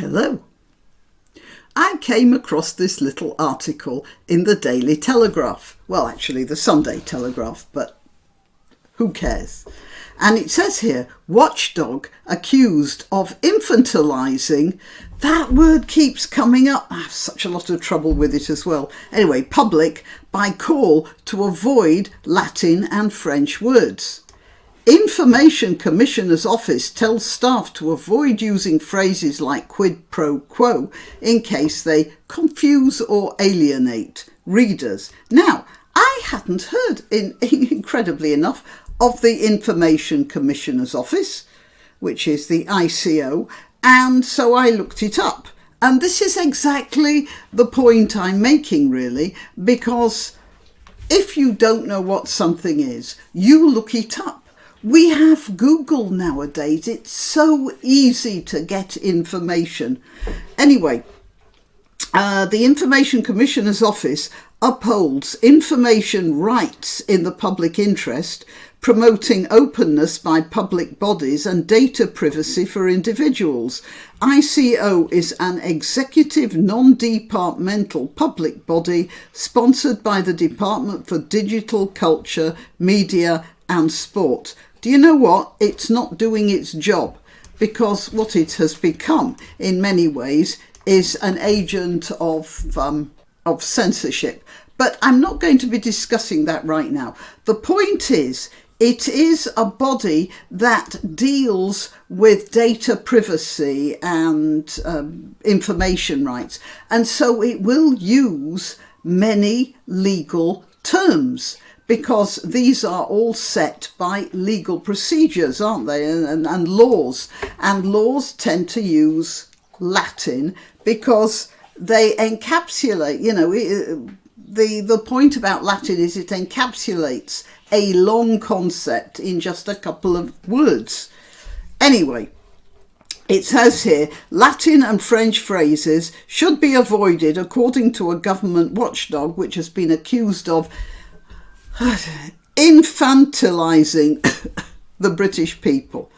Hello. I came across this little article in the Daily Telegraph. Well, actually the Sunday Telegraph, but who cares? And it says here, Watchdog accused of infantilizing. That word keeps coming up. I have such a lot of trouble with it as well. Anyway, public by call to avoid Latin and French words. Information Commissioner's Office tells staff to avoid using phrases like quid pro quo in case they confuse or alienate readers. Now, I hadn't heard, incredibly enough, of the Information Commissioner's Office, which is the ICO, and so I looked it up. And this is exactly the point I'm making, really, because if you don't know what something is, you look it up. We have Google nowadays. It's so easy to get information. Anyway, the Information Commissioner's Office upholds information rights in the public interest, promoting openness by public bodies and data privacy for individuals. ICO is an executive non-departmental public body sponsored by the Department for Digital Culture, Media and Sport. Do you know what? It's not doing its job, because what it has become in many ways is an agent of censorship. But I'm not going to be discussing that right now. The point is, it is a body that deals with data privacy and information rights. And so it will use many legal terms, because these are all set by legal procedures, aren't they, and laws. And laws tend to use Latin because they encapsulate, the point about Latin is it encapsulates a long concept in just a couple of words. Anyway, it says here, Latin and French phrases should be avoided according to a government watchdog which has been accused of infantilizing the British people.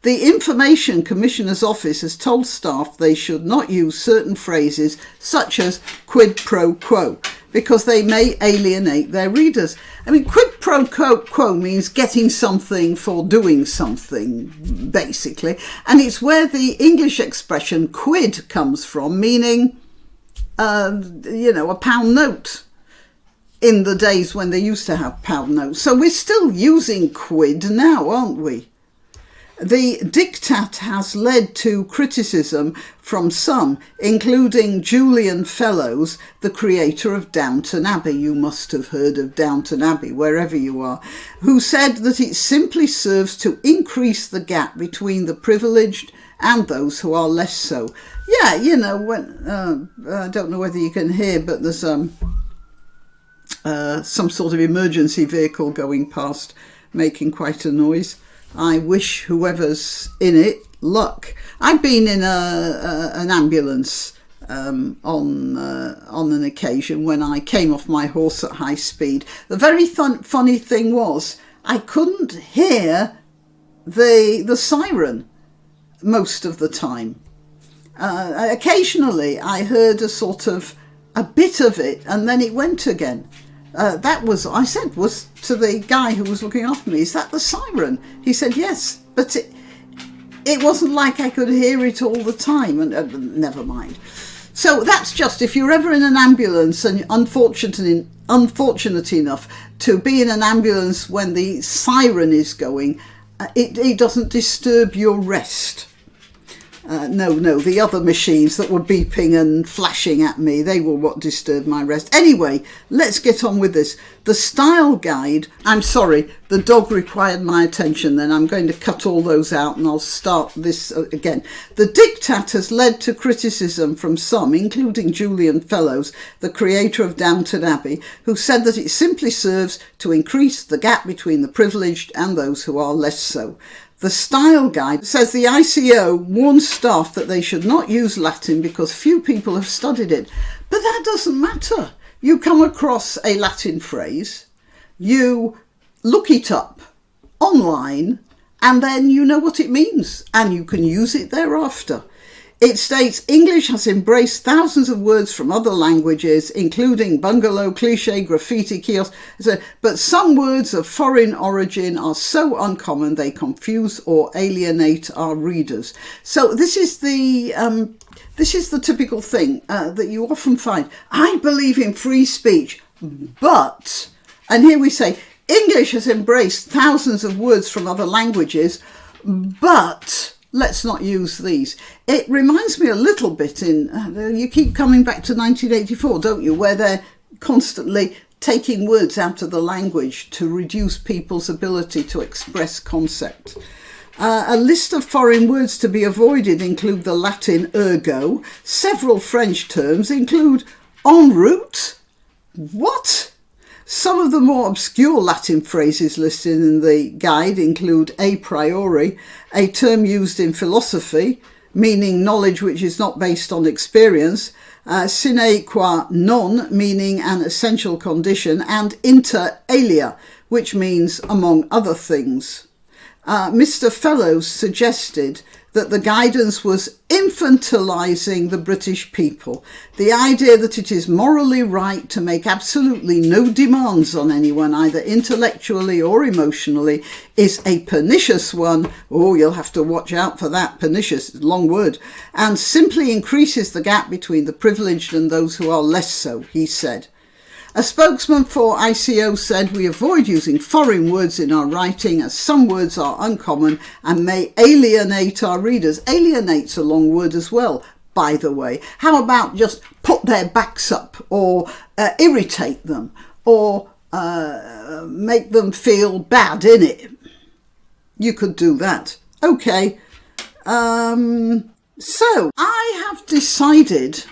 The Information Commissioner's Office has told staff they should not use certain phrases such as quid pro quo because they may alienate their readers. I mean, quid pro quo means getting something for doing something, basically. And it's where the English expression quid comes from, meaning, a pound note. In the days when they used to have pound notes. So we're still using quid now, aren't we? The diktat has led to criticism from some, including Julian Fellowes, the creator of Downton Abbey. You must have heard of Downton Abbey, wherever you are, who said that it simply serves to increase the gap between the privileged and those who are less so. Yeah, when I don't know whether you can hear, but there's some sort of emergency vehicle going past, making quite a noise. I wish whoever's in it luck. I've been in an ambulance on an occasion when I came off my horse at high speed. The very funny thing was I couldn't hear the siren most of the time. Occasionally I heard a bit of it, and then it went again. I said to the guy who was looking after me, is that the siren? He said, yes, but it wasn't like I could hear it all the time, and never mind. So that's just, if you're ever in an ambulance and unfortunate enough to be in an ambulance when the siren is going, it doesn't disturb your rest. No, the other machines that were beeping and flashing at me, they were what disturbed my rest. Anyway, let's get on with this. The style guide, I'm sorry, the dog required my attention then. I'm going to cut all those out and I'll start this again. The diktat has led to criticism from some, including Julian Fellowes, the creator of Downton Abbey, who said that it simply serves to increase the gap between the privileged and those who are less so. The style guide says the ICO warns staff that they should not use Latin because few people have studied it. But that doesn't matter. You come across a Latin phrase, you look it up online, and then you know what it means and you can use it thereafter. It states English has embraced thousands of words from other languages, including bungalow, cliché, graffiti, kiosk, but some words of foreign origin are so uncommon they confuse or alienate our readers. So this is the typical thing that you often find. I believe in free speech, but, and here we say, English has embraced thousands of words from other languages, but let's not use these. It reminds me a little bit you keep coming back to 1984, don't you, where they're constantly taking words out of the language to reduce people's ability to express concept. A list of foreign words to be avoided include the Latin ergo. Several French terms include en route. What? Some of the more obscure Latin phrases listed in the guide include a priori, a term used in philosophy, meaning knowledge which is not based on experience, sine qua non, meaning an essential condition, and inter alia, which means among other things. Mr. Fellows suggested that the guidance was infantilizing the British people. The idea that it is morally right to make absolutely no demands on anyone, either intellectually or emotionally, is a pernicious one. Oh, you'll have to watch out for that. Pernicious, long word. And simply increases the gap between the privileged and those who are less so, he said. A spokesman for ICO said, we avoid using foreign words in our writing as some words are uncommon and may alienate our readers. Alienate's a long word as well, by the way. How about just put their backs up or irritate them or make them feel bad, innit? You could do that. Okay. So I have decided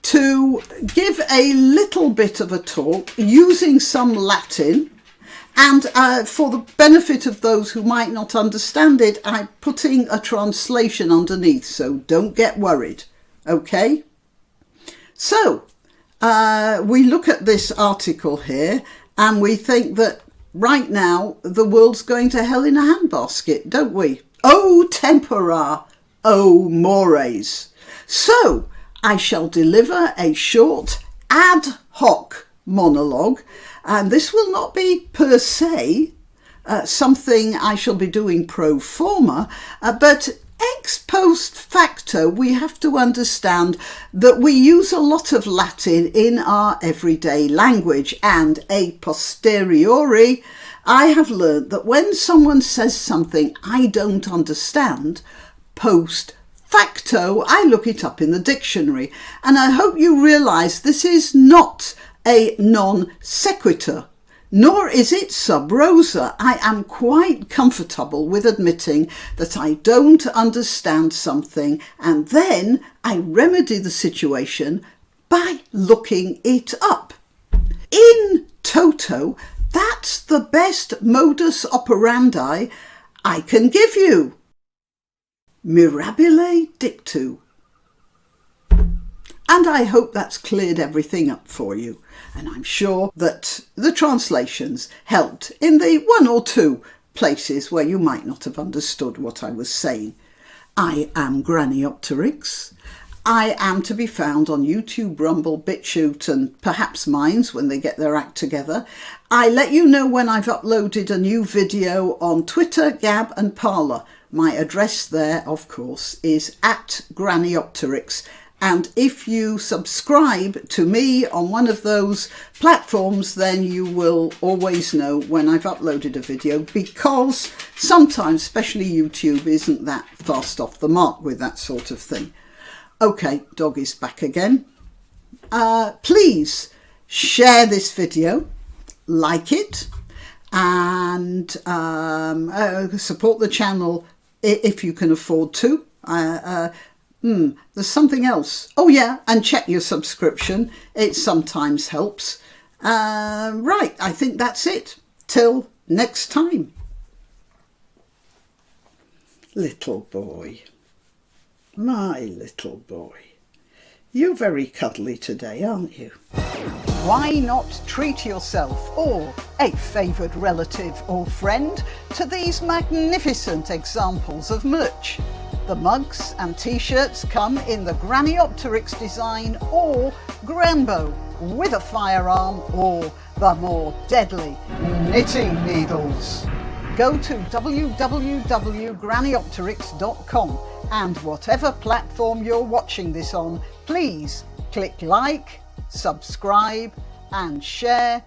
to give a little bit of a talk using some Latin, and for the benefit of those who might not understand it, I'm putting a translation underneath, so don't get worried, okay? So we look at this article here and we think that right now the world's going to hell in a handbasket, don't we? Oh tempora, oh mores. So I shall deliver a short ad hoc monologue, and this will not be per se something I shall be doing pro forma, but ex post facto we have to understand that we use a lot of Latin in our everyday language, and a posteriori I have learnt that when someone says something I don't understand, post facto, I look it up in the dictionary, and I hope you realise this is not a non sequitur, nor is it sub rosa. I am quite comfortable with admitting that I don't understand something, and then I remedy the situation by looking it up. In toto, that's the best modus operandi I can give you. Mirabile dictu. And I hope that's cleared everything up for you. And I'm sure that the translations helped in the one or two places where you might not have understood what I was saying. I am Granniopteryx. I am to be found on YouTube, Rumble, BitChute, and perhaps Minds when they get their act together. I let you know when I've uploaded a new video on Twitter, Gab and Parler. My address there, of course, is @Granniopteryx. And if you subscribe to me on one of those platforms, then you will always know when I've uploaded a video, because sometimes, especially YouTube, isn't that fast off the mark with that sort of thing. Okay, dog is back again. Please share this video, like it, and support the channel if you can afford to. There's something else. Oh yeah, and check your subscription. It sometimes helps. Right, I think that's it. Till next time. Little boy. My little boy. You're very cuddly today, aren't you? Why not treat yourself or a favoured relative or friend to these magnificent examples of merch? The mugs and t-shirts come in the granniopteryx design or Granbo with a firearm or the more deadly knitting needles. Go to www.granniopteryx.com and whatever platform you're watching this on, please click like, subscribe and share.